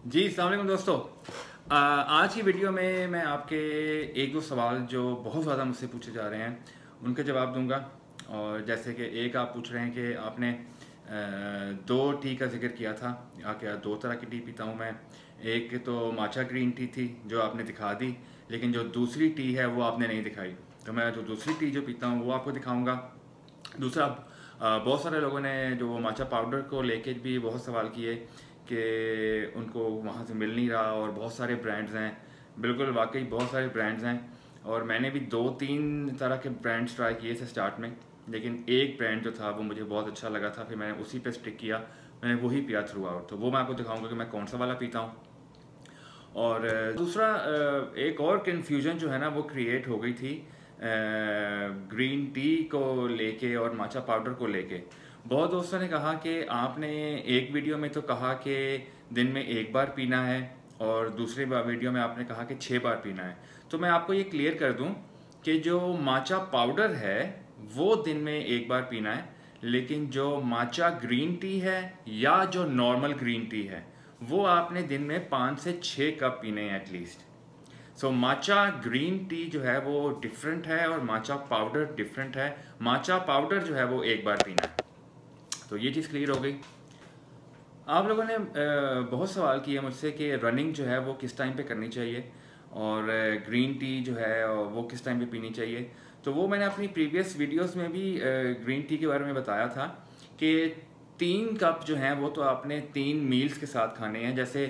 जी अस्सलाम वालेकुम दोस्तों। आज की वीडियो में मैं आपके एक दो सवाल जो बहुत ज़्यादा मुझसे पूछे जा रहे हैं उनके जवाब दूंगा। और जैसे कि एक आप पूछ रहे हैं कि आपने दो टी का जिक्र किया था। क्या दो तरह की टी पीता हूँ मैं। एक तो माचा ग्रीन टी थी जो आपने दिखा दी, लेकिन जो दूसरी टी है वो आपने नहीं दिखाई। तो मैं जो दूसरी टी जो पीता हूँ वो आपको दिखाऊँगा। दूसरा, बहुत सारे लोगों ने जो माचा पाउडर को लेके भी बहुत सवाल किए कि उनको वहाँ से मिल नहीं रहा और बहुत सारे ब्रांड्स हैं। बिल्कुल वाकई बहुत सारे ब्रांड्स हैं और मैंने भी दो तीन तरह के ब्रांड्स ट्राई किए थे स्टार्ट में, लेकिन एक ब्रांड जो था वो मुझे बहुत अच्छा लगा था, फिर मैंने उसी पे स्टिक किया, मैंने वही पिया थ्रू आउट। तो वो मैं आपको दिखाऊंगा कि मैं कौन सा वाला पीता हूँ। और दूसरा, एक और कन्फ्यूजन जो है ना वो क्रिएट हो गई थी ग्रीन टी को लेके और माचा पाउडर को लेके। बहुत दोस्तों ने कहा कि आपने एक वीडियो में तो कहा कि दिन में एक बार पीना है और दूसरे वीडियो में आपने कहा कि 6 बार पीना है। तो मैं आपको ये क्लियर कर दूं कि जो माचा पाउडर है वो दिन में एक बार पीना है, लेकिन जो माचा ग्रीन टी है या जो नॉर्मल ग्रीन टी है वो आपने दिन में 5 से 6 कप पीने हैं एटलीस्ट। सो माचा ग्रीन टी जो है वो डिफरेंट है और माचा पाउडर डिफरेंट है। माचा पाउडर जो है वो एक बार पीना है। तो ये चीज़ क्लियर हो गई। आप लोगों ने बहुत सवाल किए मुझसे कि रनिंग जो है वो किस टाइम पे करनी चाहिए और ग्रीन टी जो है वो किस टाइम पे पीनी चाहिए। तो वो मैंने अपनी प्रीवियस वीडियोस में भी ग्रीन टी के बारे में बताया था कि 3 कप जो हैं वो तो आपने 3 मील्स के साथ खाने हैं, जैसे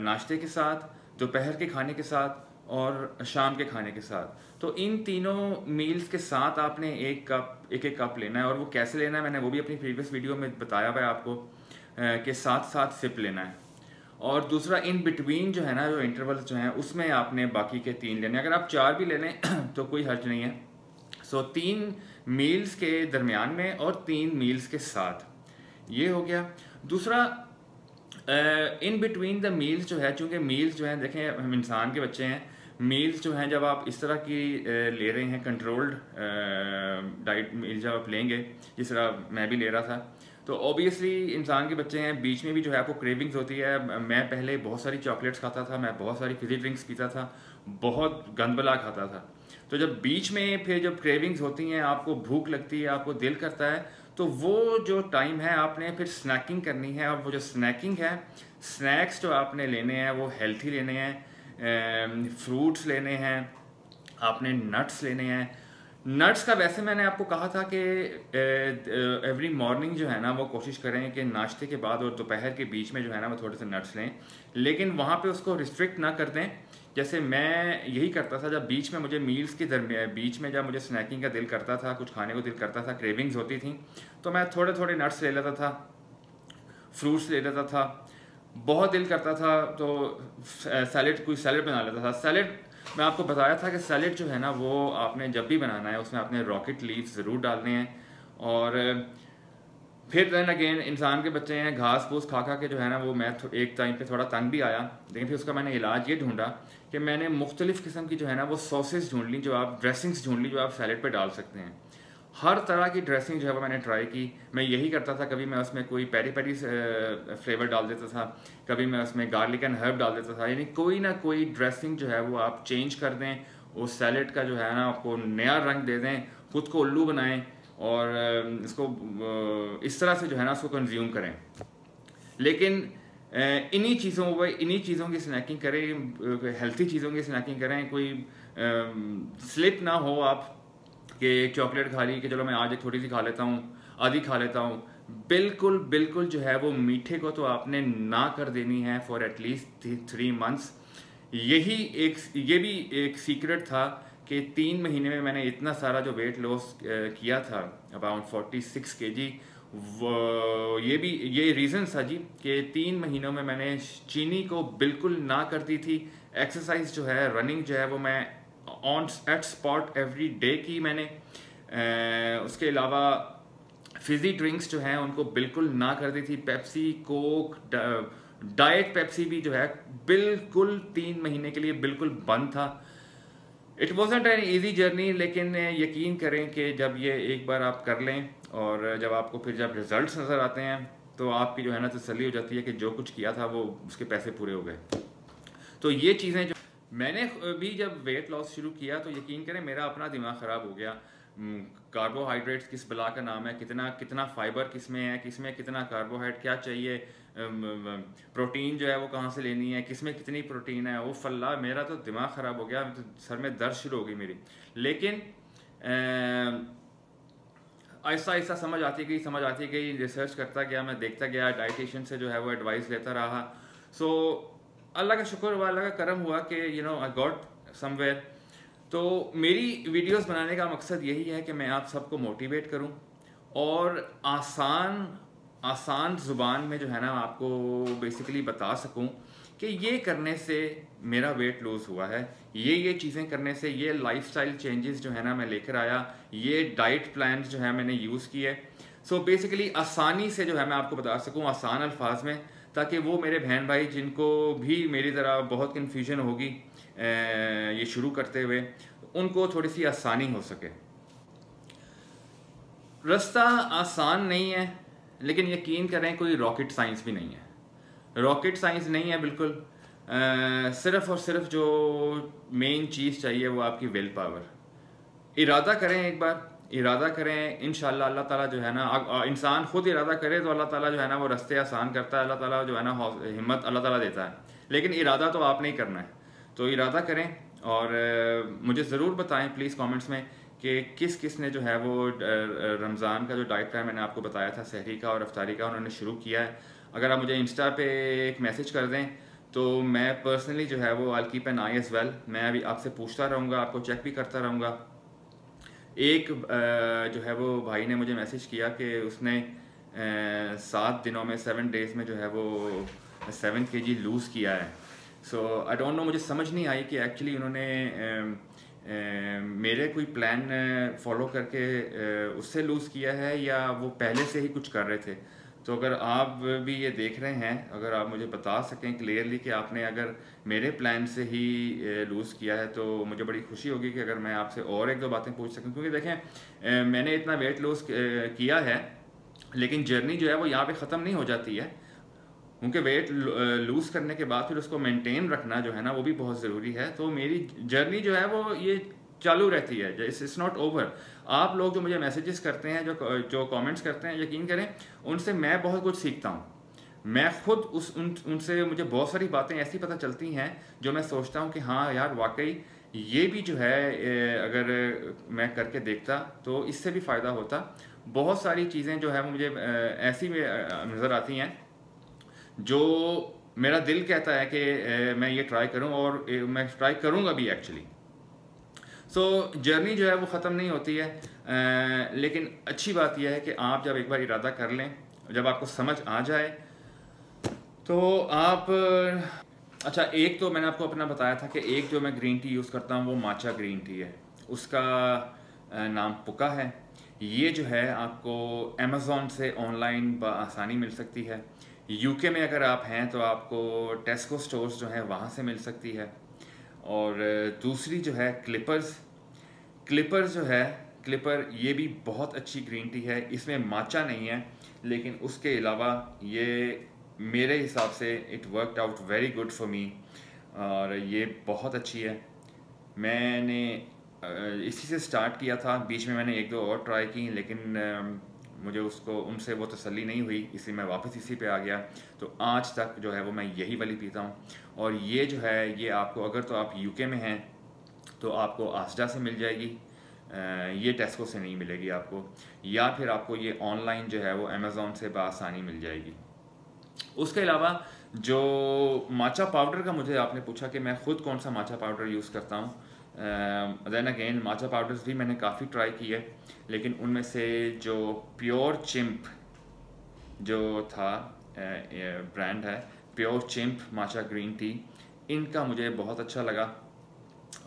नाश्ते के साथ, दोपहर के खाने के साथ और शाम के खाने के साथ। तो इन तीनों मील्स के साथ आपने एक एक कप लेना है। और वो कैसे लेना है मैंने वो भी अपनी प्रीवियस वीडियो में बताया हुआ है आपको कि साथ साथ सिप लेना है। और दूसरा, इन बिटवीन जो है ना, जो इंटरवल्स जो हैं उसमें आपने बाकी के 3 लेने हैं। अगर आप 4 भी ले लें तो कोई हर्ज नहीं है। सो 3 मील्स के दरमियान में और 3 मील्स के साथ, ये हो गया। दूसरा, इन बिटवीन द मील्स जो है, चूँकि मील्स जो हैं, देखें हम इंसान के बच्चे हैं, मील्स जो हैं जब आप इस तरह की ले रहे हैं, कंट्रोल्ड डाइट मील जब आप लेंगे, जिस तरह मैं भी ले रहा था, तो ऑब्वियसली इंसान के बच्चे हैं, बीच में भी जो है आपको क्रेविंग्स होती है। मैं पहले बहुत सारी चॉकलेट्स खाता था, मैं बहुत सारी फिजी ड्रिंक्स पीता था, बहुत गंदबला खाता था। तो जब बीच में फिर जब क्रेविंग्स होती हैं, आपको भूख लगती है, आपको दिल करता है, तो वो जो टाइम है आपने फिर स्नैकिंग करनी है। और वो जो स्नैकिंग है, स्नैक्स जो आपने लेने हैं वो हेल्थी लेने हैं, फ्रूट्स लेने हैं, आपने नट्स लेने हैं। नट्स का वैसे मैंने आपको कहा था कि एवरी मॉर्निंग जो है ना वो कोशिश करें कि नाश्ते के बाद और दोपहर के बीच में जो है ना वो थोड़े से नट्स लें, लेकिन वहाँ पे उसको रिस्ट्रिक्ट ना कर दें। जैसे मैं यही करता था, जब बीच में मुझे मील्स के दरमियान, बीच में जब मुझे स्नैकिंग का दिल करता था, कुछ खाने को दिल करता था, क्रेविंग्स होती थी, तो मैं थोड़े थोड़े नट्स ले लेता था, फ्रूट्स ले लेता था। बहुत दिल करता था तो सैलेड, कोई सैलेड बना लेता था। सैलेड मैं आपको बताया था कि सैलेड जो है ना वो आपने जब भी बनाना है उसमें आपने रॉकेट लीव्स ज़रूर डालने हैं। और फिर देन अगेन इंसान के बच्चे हैं, घास फूस खा खा के जो है ना वो मैं एक टाइम पे थोड़ा तंग भी आया, लेकिन फिर उसका मैंने इलाज ये ढूंढा कि मैंने मुख्तलिफ़ किस्म की जो है ना वो सॉसेस ढूंढ ली, जो आप ड्रेसिंग्स ढूंढ ली जो आप सैलेड पे डाल सकते हैं। हर तरह की ड्रेसिंग जो है वो मैंने ट्राई की। मैं यही करता था, कभी मैं उसमें कोई पेरी पेरी फ्लेवर डाल देता था, कभी मैं उसमें गार्लिक एंड हर्ब डाल देता था। यानी कोई ना कोई ड्रेसिंग जो है वो आप चेंज कर दें, उस सैलेड का जो है ना आपको नया रंग दे दें, खुद को उल्लू बनाएं और इसको इस तरह से जो है ना उसको कंज्यूम करें। लेकिन इन्हीं चीज़ों की स्नैकिंग करें, हेल्थी चीज़ों की स्नैकिंग करें। कोई स्लिप ना हो आप कि चॉकलेट खा ली कि चलो मैं आज एक थोड़ी सी खा लेता हूँ, आधी खा लेता हूँ। बिल्कुल बिल्कुल जो है वो मीठे को तो आपने ना कर देनी है फॉर एटलीस्ट 3 मंथ्स। ये भी एक सीक्रेट था कि 3 महीने में मैंने इतना सारा जो वेट लॉस किया था, अबाउट 46 kg। ये रीज़न था जी कि 3 महीनों में मैंने चीनी को बिल्कुल ना कर दी थी। एक्सरसाइज जो है, रनिंग जो है वो मैं on at spot every day की मैंने। उसके अलावा फिजी ड्रिंक्स जो हैं उनको बिल्कुल ना कर दी थी। पेप्सी, कोक, डाइट पेप्सी भी जो है बिल्कुल 3 महीने के लिए बिल्कुल बंद था। It wasn't an easy journey, लेकिन यकीन करें कि जब ये एक बार आप कर लें और जब आपको फिर जब रिजल्ट्स नज़र आते हैं तो आपकी जो है ना तसल्ली हो जाती है कि जो कुछ किया था वो उसके पैसे पूरे हो गए। तो ये चीज़ें जो मैंने भी जब वेट लॉस शुरू किया तो यकीन करें मेरा अपना दिमाग ख़राब हो गया। कार्बोहाइड्रेट्स किस बला का नाम है, कितना कितना फाइबर किस में है, किस में कितना कार्बोहाइड्रेट क्या चाहिए, प्रोटीन जो है वो कहाँ से लेनी है, किस में कितनी प्रोटीन है, वो फल्ला मेरा तो दिमाग ख़राब हो गया, तो सर में दर्द शुरू हो गई मेरी। लेकिन आहिस्ता आहिस्ता समझ आती गई, रिसर्च करता गया, मैं देखता गया, डाइटिशियन से जो है वो एडवाइस लेता रहा। सो अल्लाह का शुक्र हुआ, अल्लाह का करम हुआ कि आई गॉट समवेयर। तो मेरी वीडियोस बनाने का मकसद यही है कि मैं आप सबको मोटिवेट करूं और आसान ज़ुबान में जो है ना आपको बेसिकली बता सकूं कि ये करने से मेरा वेट लूज़ हुआ है, ये चीज़ें करने से ये लाइफस्टाइल चेंजेस जो है ना मैं लेकर आया, ये डाइट प्लान जो है मैंने यूज़ किए। सो बेसिकली आसानी से जो है मैं आपको बता सकूं आसान अल्फाज में, ताकि वो मेरे बहन भाई जिनको भी मेरी तरह बहुत कन्फ्यूजन होगी ये शुरू करते हुए, उनको थोड़ी सी आसानी हो सके। रास्ता आसान नहीं है, लेकिन यकीन करें कोई रॉकेट साइंस भी नहीं है। रॉकेट साइंस नहीं है बिल्कुल। सिर्फ और सिर्फ जो मेन चीज़ चाहिए वो आपकी विल पावर। इरादा करें, एक बार इरादा करें, इंशाल्लाह अल्लाह ताला जो है ना, इंसान खुद इरादा करे तो अल्लाह ताला जो है ना वो रास्ते आसान करता है, अल्लाह ताला जो है ना हिम्मत अल्लाह ताला देता है। लेकिन इरादा तो आपने ही करना है। तो इरादा करें और मुझे ज़रूर बताएं प्लीज़ कमेंट्स में कि किस किस ने जो है वो रमज़ान का जो डाइट प्लान मैंने आपको बताया था, सहरी का और अफ्तारी का, उन्होंने शुरू किया है। अगर आप मुझे इंस्टा पे एक मैसेज कर दें तो मैं पर्सनली जो है वो I keep an I as well. मैं अभी आपसे पूछता रहूँगा, आपको चेक भी करता रहूँगा। एक जो है वो भाई ने मुझे मैसेज किया कि उसने 7 दिनों में 7 डेज़ में जो है वो 7 kg लूज़ किया है। सो आई डोंट नो, मुझे समझ नहीं आई कि एक्चुअली उन्होंने मेरे कोई प्लान फॉलो करके उससे लूज़ किया है या वो पहले से ही कुछ कर रहे थे। तो अगर आप भी ये देख रहे हैं, अगर आप मुझे बता सकें क्लियरली कि आपने अगर मेरे प्लान से ही लूज़ किया है तो मुझे बड़ी खुशी होगी कि अगर मैं आपसे और एक दो बातें पूछ सकूं। क्योंकि देखें मैंने इतना वेट लूज़ किया है, लेकिन जर्नी जो है वो यहाँ पे ख़त्म नहीं हो जाती है, क्योंकि वेट लूज़ करने के बाद फिर उसको मेंटेन रखना जो है ना वो भी बहुत ज़रूरी है। तो मेरी जर्नी जो है वो ये चालू रहती है, इट्स नॉट ओवर। आप लोग जो मुझे मैसेजेस करते हैं, जो कमेंट्स करते हैं, यकीन करें उनसे मैं बहुत कुछ सीखता हूँ। मैं खुद उनसे मुझे बहुत सारी बातें ऐसी पता चलती हैं जो मैं सोचता हूँ कि हाँ यार वाकई ये भी जो है अगर मैं करके देखता तो इससे भी फ़ायदा होता। बहुत सारी चीज़ें जो है वो मुझे ऐसी नज़र आती हैं जो मेरा दिल कहता है कि मैं ये ट्राई करूं और मैं ट्राई करूंगा भी एक्चुअली। सो जर्नी जो है वो ख़त्म नहीं होती है, लेकिन अच्छी बात यह है कि आप जब एक बार इरादा कर लें, जब आपको समझ आ जाए तो आप अच्छा, एक तो मैंने आपको अपना बताया था कि एक जो मैं ग्रीन टी यूज़ करता हूँ वो माचा ग्रीन टी है, उसका नाम पुका है। ये जो है आपको अमेज़ॉन से ऑनलाइन आसानी मिल सकती है। यूके में अगर आप हैं तो आपको टेस्को स्टोर्स जो है वहाँ से मिल सकती है। और दूसरी जो है क्लिपर्स जो है, क्लिपर ये भी बहुत अच्छी ग्रीन टी है। इसमें माचा नहीं है, लेकिन उसके अलावा ये मेरे हिसाब से it worked out very good for me और ये बहुत अच्छी है। मैंने इसी से स्टार्ट किया था, बीच में मैंने एक दो और ट्राई की, लेकिन मुझे उनसे वो तसल्ली नहीं हुई, इसलिए मैं वापस इसी पे आ गया। तो आज तक जो है वो मैं यही वाली पीता हूँ। और ये जो है ये आपको, अगर तो आप यूके में हैं तो आपको आस्डा से मिल जाएगी, ये टेस्को से नहीं मिलेगी आपको, या फिर आपको ये ऑनलाइन जो है वो अमेज़ॉन से बआसानी मिल जाएगी। उसके अलावा जो माचा पाउडर का मुझे आपने पूछा कि मैं ख़ुद कौन सा माचा पाउडर यूज़ करता हूँ, देन अगेन माचा पाउडर्स भी मैंने काफ़ी ट्राई की है, लेकिन उनमें से जो प्योर चिंप जो था ब्रांड है, pure chimp matcha green tea, इनका मुझे बहुत अच्छा लगा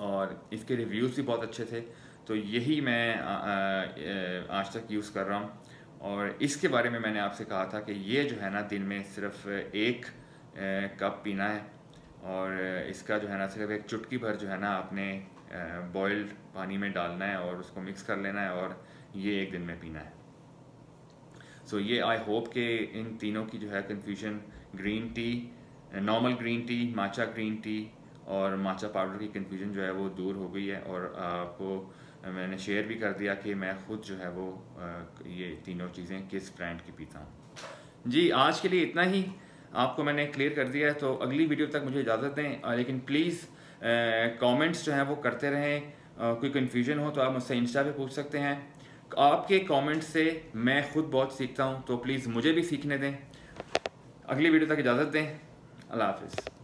और इसके रिव्यूज़ भी बहुत अच्छे थे। तो यही मैं आज तक यूज़ कर रहा हूँ। और इसके बारे में मैंने आपसे कहा था कि ये जो है ना दिन में सिर्फ 1 कप पीना है और इसका जो है ना सिर्फ एक चुटकी भर जो है ना आपने बॉइल्ड पानी में डालना है और उसको मिक्स कर लेना है और ये 1 दिन में पीना है। सो ये आई होप कि इन तीनों की जो है confusion, green tea, normal green tea, matcha green tea और माचा पाउडर की कन्फ्यूजन जो है वो दूर हो गई है, और आपको मैंने शेयर भी कर दिया कि मैं खुद जो है वो ये तीनों चीज़ें किस ब्रांड की पीता हूँ। जी आज के लिए इतना ही, आपको मैंने क्लियर कर दिया है। तो अगली वीडियो तक मुझे इजाज़त दें, लेकिन प्लीज़ कमेंट्स जो हैं वो करते रहें। कोई कन्फ्यूजन हो तो आप मुझसे इंस्टा पे पूछ सकते हैं। आपके कमेंट्स से मैं खुद बहुत सीखता हूँ, तो प्लीज़ मुझे भी सीखने दें। अगली वीडियो तक इजाज़त दें। अल्लाह हाफ़िज़।